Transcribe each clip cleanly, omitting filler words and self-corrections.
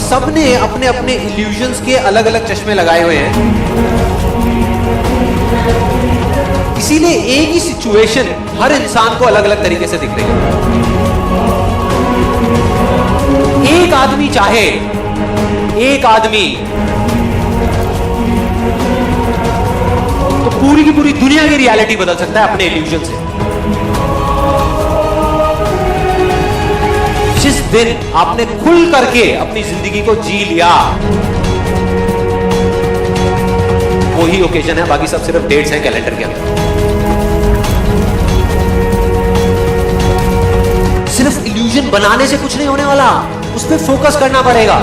सबने अपने अपने इल्यूजन्स के अलग अलग चश्मे लगाए हुए हैं, इसीलिए एक ही सिचुएशन हर इंसान को अलग अलग तरीके से दिख रही है। एक आदमी चाहे, एक आदमी तो पूरी की पूरी दुनिया की रियलिटी बदल सकता है अपने इल्यूजन से। जिस दिन आपने खुल करके अपनी जिंदगी को जी लिया, वही ओकेजन है, बाकी सब सिर्फ डेट्स हैं कैलेंडर के अंदर। सिर्फ इल्यूजन बनाने से कुछ नहीं होने वाला, उस पर फोकस करना पड़ेगा।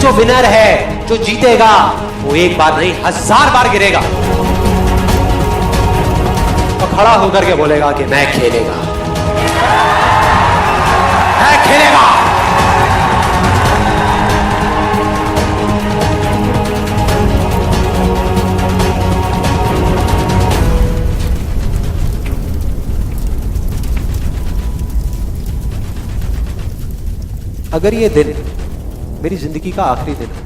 जो विनर है, जो जीतेगा, वो एक बार नहीं 1000 बार गिरेगा तो खड़ा होकर के बोलेगा कि मैं खेलेगा, मैं खेलेगा। अगर ये दिन मेरी जिंदगी का आखिरी दिन है,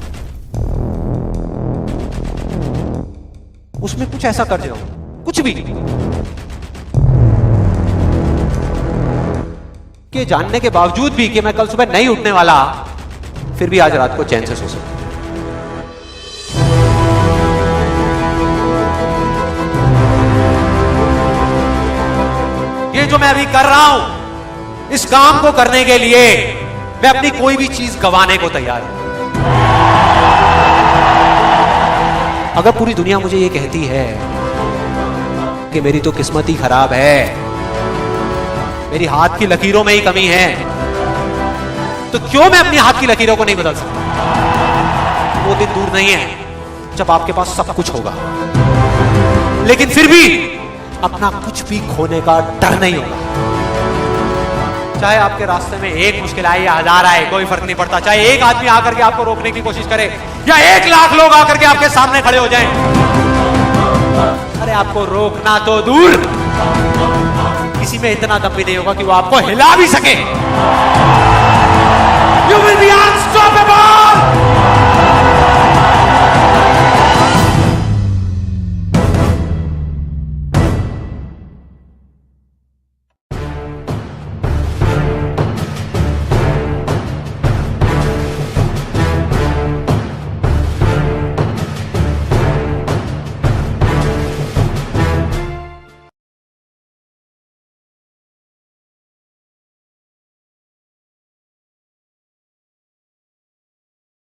उसमें कुछ ऐसा कर जाऊं, कुछ भी, कि जानने के बावजूद भी कि मैं कल सुबह नहीं उठने वाला, फिर भी आज रात को चैन से सो सकूं। ये जो मैं अभी कर रहा हूं, इस काम को करने के लिए मैं अपनी कोई भी चीज गंवाने को तैयार हूं। अगर पूरी दुनिया मुझे ये कहती है कि मेरी तो किस्मत ही खराब है, मेरी हाथ की लकीरों में ही कमी है, तो क्यों मैं अपनी हाथ की लकीरों को नहीं बदल सकता? वो दिन दूर नहीं है जब आपके पास सब कुछ होगा, लेकिन फिर भी अपना कुछ भी खोने का डर नहीं होगा। चाहे आपके रास्ते में एक मुश्किल आए या 1000 आए, कोई फर्क नहीं पड़ता। चाहे एक आदमी आकर के आपको रोकने की कोशिश करे या 1 लाख लोग आकर के आपके सामने खड़े हो जाएं, अरे आपको रोकना तो दूर, किसी में इतना दम भी नहीं होगा कि वो आपको हिला भी सके। You will be unstoppable!